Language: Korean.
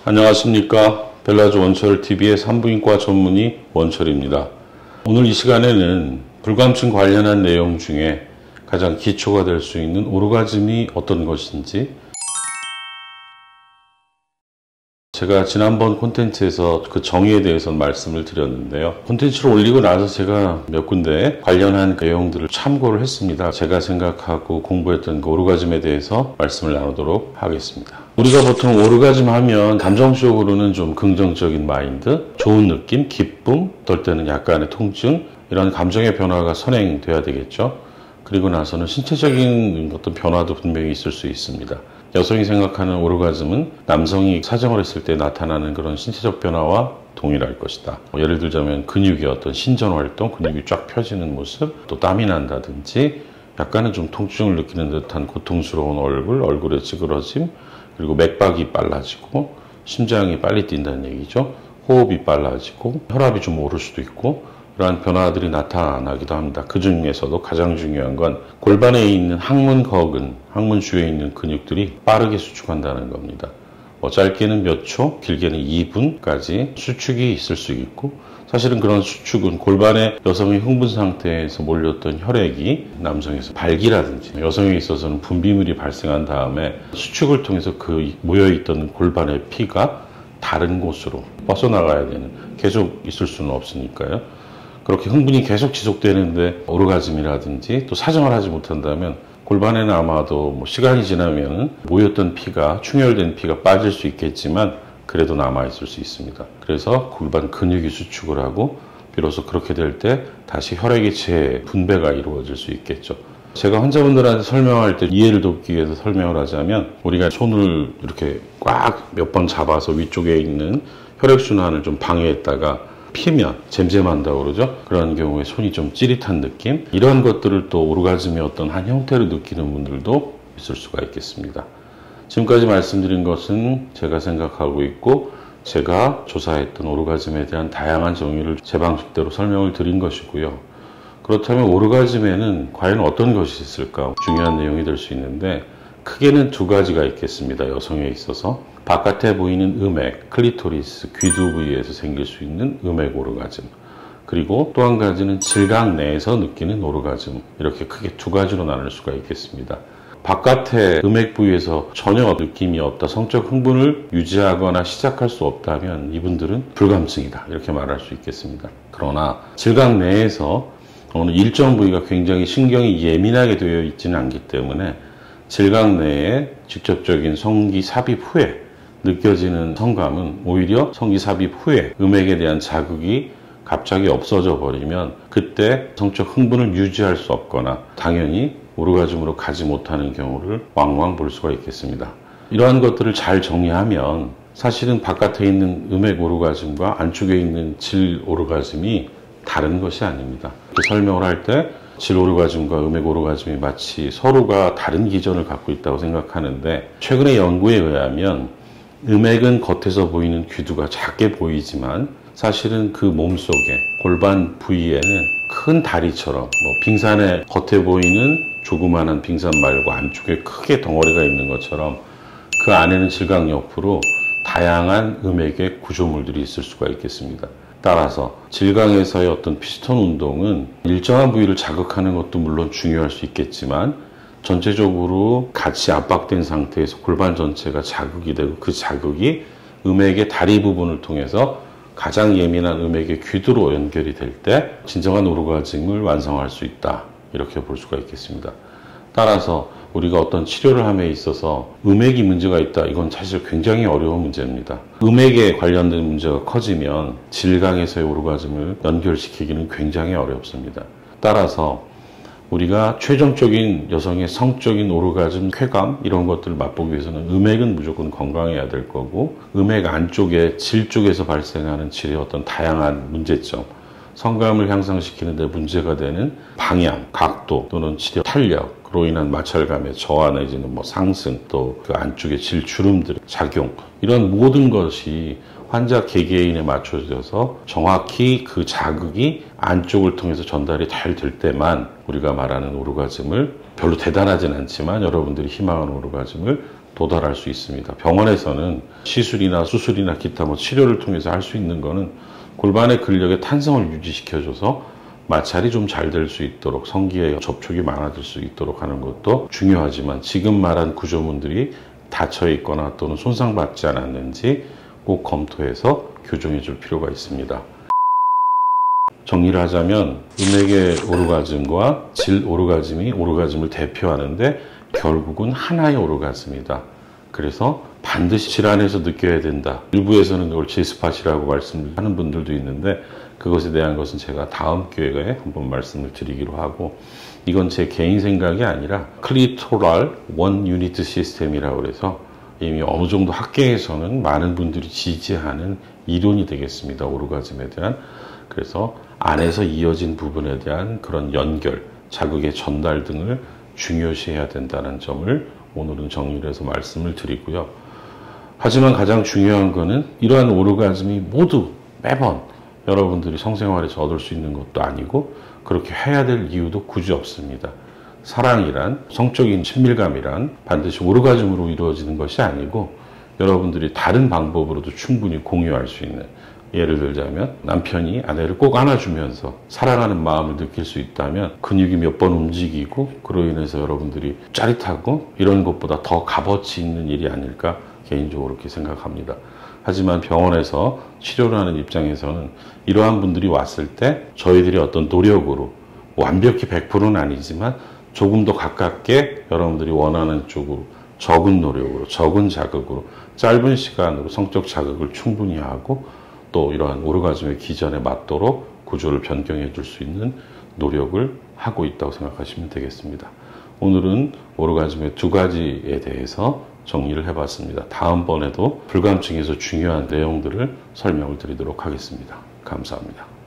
안녕하십니까. 벨라조 원철TV의 산부인과 전문의 원철입니다. 오늘 이 시간에는 불감증 관련한 내용 중에 가장 기초가 될 수 있는 오르가즘이 어떤 것인지, 제가 지난번 콘텐츠에서 그 정의에 대해서 말씀을 드렸는데요. 콘텐츠를 올리고 나서 제가 몇 군데 관련한 내용들을 참고를 했습니다. 제가 생각하고 공부했던 그 오르가즘에 대해서 말씀을 나누도록 하겠습니다. 우리가 보통 오르가즘 하면 감정적으로는 좀 긍정적인 마인드, 좋은 느낌, 기쁨, 어떨 때는 약간의 통증, 이런 감정의 변화가 선행돼야 되겠죠. 그리고 나서는 신체적인 어떤 변화도 분명히 있을 수 있습니다. 여성이 생각하는 오르가즘은 남성이 사정을 했을 때 나타나는 그런 신체적 변화와 동일할 것이다. 예를 들자면 근육의 어떤 신전활동, 근육이 쫙 펴지는 모습, 또 땀이 난다든지 약간은 좀 통증을 느끼는 듯한 고통스러운 얼굴의 찌그러짐, 그리고 맥박이 빨라지고 심장이 빨리 뛴다는 얘기죠. 호흡이 빨라지고 혈압이 좀 오를 수도 있고, 이러한 변화들이 나타나기도 합니다. 그 중에서도 가장 중요한 건 골반에 있는 항문 주위에 있는 근육들이 빠르게 수축한다는 겁니다. 짧게는 몇 초, 길게는 2분까지 수축이 있을 수 있고, 사실은 그런 수축은 골반에 여성의 흥분 상태에서 몰렸던 혈액이 남성에서 발기라든지 여성에 있어서는 분비물이 발생한 다음에 수축을 통해서 그 모여있던 골반의 피가 다른 곳으로 뻗어나가야 되는, 계속 있을 수는 없으니까요. 그렇게 흥분이 계속 지속되는데 오르가즘이라든지 또 사정을 하지 못한다면 골반에는 아마도 시간이 지나면 모였던 피가, 충혈된 피가 빠질 수 있겠지만 그래도 남아있을 수 있습니다. 그래서 골반 근육이 수축을 하고 비로소 그렇게 될 때 다시 혈액의 재분배가 이루어질 수 있겠죠. 제가 환자분들한테 설명할 때 이해를 돕기 위해서 설명을 하자면, 우리가 손을 이렇게 꽉 몇 번 잡아서 위쪽에 있는 혈액순환을 좀 방해했다가 피면 잼잼한다고 그러죠. 그런 경우에 손이 좀 찌릿한 느낌, 이런 것들을 또 오르가즘의 어떤 한 형태로 느끼는 분들도 있을 수가 있겠습니다. 지금까지 말씀드린 것은 제가 생각하고 있고 제가 조사했던 오르가즘에 대한 다양한 정의를 제 방식대로 설명을 드린 것이고요. 그렇다면 오르가즘에는 과연 어떤 것이 있을까, 중요한 내용이 될 수 있는데, 크게는 두 가지가 있겠습니다. 여성에 있어서 바깥에 보이는 음액, 클리토리스, 귀두 부위에서 생길 수 있는 음액 오르가즘, 그리고 또 한 가지는 질각 내에서 느끼는 오르가즘, 이렇게 크게 두 가지로 나눌 수가 있겠습니다. 바깥의 음액 부위에서 전혀 느낌이 없다, 성적 흥분을 유지하거나 시작할 수 없다면 이분들은 불감증이다, 이렇게 말할 수 있겠습니다. 그러나 질각 내에서 어느 일정 부위가 굉장히 신경이 예민하게 되어 있지는 않기 때문에 질각 내에 직접적인 성기 삽입 후에 느껴지는 성감은 오히려 성기 삽입 후에 음액에 대한 자극이 갑자기 없어져 버리면 그때 성적 흥분을 유지할 수 없거나 당연히 오르가즘으로 가지 못하는 경우를 왕왕 볼 수가 있겠습니다. 이러한 것들을 잘 정리하면 사실은 바깥에 있는 음액 오르가즘과 안쪽에 있는 질 오르가즘이 다른 것이 아닙니다. 설명을 할 때 질 오르가즘과 음액 오르가즘이 마치 서로가 다른 기전을 갖고 있다고 생각하는데, 최근의 연구에 의하면 음액은 겉에서 보이는 귀두가 작게 보이지만 사실은 그 몸속에 골반 부위에는 큰 다리처럼, 빙산의 겉에 보이는 조그마한 빙산 말고 안쪽에 크게 덩어리가 있는 것처럼 그 안에는 질각 옆으로 다양한 음액의 구조물들이 있을 수가 있겠습니다. 따라서 질강에서의 어떤 피스톤 운동은 일정한 부위를 자극하는 것도 물론 중요할 수 있겠지만, 전체적으로 같이 압박된 상태에서 골반 전체가 자극이 되고 그 자극이 음액의 다리 부분을 통해서 가장 예민한 음액의 귀두로 연결이 될 때 진정한 오르가즘을 완성할 수 있다, 이렇게 볼 수가 있겠습니다. 따라서 우리가 어떤 치료를 함에 있어서 음액이 문제가 있다, 이건 사실 굉장히 어려운 문제입니다. 음액에 관련된 문제가 커지면 질강에서의 오르가즘을 연결시키기는 굉장히 어렵습니다. 따라서 우리가 최종적인 여성의 성적인 오르가즘, 쾌감, 이런 것들을 맛보기 위해서는 음액은 무조건 건강해야 될 거고, 음액 안쪽에 질 쪽에서 발생하는 질의 어떤 다양한 문제점, 성감을 향상시키는 데 문제가 되는 방향, 각도 또는 치료 탄력으로 인한 마찰감의 저하 내지는 상승, 또 그 안쪽에 질 주름들의 작용, 이런 모든 것이 환자 개개인에 맞춰져서 정확히 그 자극이 안쪽을 통해서 전달이 잘 될 때만 우리가 말하는 오르가즘을, 별로 대단하진 않지만 여러분들이 희망하는 오르가즘을 도달할 수 있습니다. 병원에서는 시술이나 수술이나 기타 치료를 통해서 할 수 있는 거는 골반의 근력의 탄성을 유지시켜줘서 마찰이 좀 잘 될 수 있도록 성기의 접촉이 많아질 수 있도록 하는 것도 중요하지만 지금 말한 구조물들이 닫혀 있거나 또는 손상받지 않았는지 꼭 검토해서 교정해 줄 필요가 있습니다. 정리를 하자면 음액의 오르가즘과 질 오르가즘이 오르가즘을 대표하는데 결국은 하나의 오르가즘이다. 그래서 반드시 질환에서 느껴야 된다. 일부에서는 그걸 G스팟이라고 말씀하는 분들도 있는데 그것에 대한 것은 제가 다음 기회에 한번 말씀을 드리기로 하고 이건 제 개인 생각이 아니라 클리토랄 원 유니트 시스템이라고 해서 이미 어느 정도 학계에서는 많은 분들이 지지하는 이론이 되겠습니다. 오르가즘에 대한. 그래서 안에서 이어진 부분에 대한 그런 연결, 자극의 전달 등을 중요시해야 된다는 점을 오늘은 정리를 해서 말씀을 드리고요. 하지만 가장 중요한 거는 이러한 오르가즘이 모두 매번 여러분들이 성생활에서 얻을 수 있는 것도 아니고 그렇게 해야 될 이유도 굳이 없습니다. 사랑이란 성적인 친밀감이란 반드시 오르가즘으로 이루어지는 것이 아니고 여러분들이 다른 방법으로도 충분히 공유할 수 있는 예를 들자면 남편이 아내를 꼭 안아주면서 사랑하는 마음을 느낄 수 있다면 근육이 몇 번 움직이고 그로 인해서 여러분들이 짜릿하고 이런 것보다 더 값어치 있는 일이 아닐까 개인적으로 그렇게 생각합니다. 하지만 병원에서 치료를 하는 입장에서는 이러한 분들이 왔을 때 저희들이 어떤 노력으로 완벽히 100%는 아니지만 조금 더 가깝게 여러분들이 원하는 쪽으로 적은 노력으로 적은 자극으로 짧은 시간으로 성적 자극을 충분히 하고 또 이러한 오르가즘의 기전에 맞도록 구조를 변경해 줄 수 있는 노력을 하고 있다고 생각하시면 되겠습니다. 오늘은 오르가즘의 두 가지에 대해서 정리를 해봤습니다. 다음번에도 불감증에서 중요한 내용들을 설명을 드리도록 하겠습니다. 감사합니다.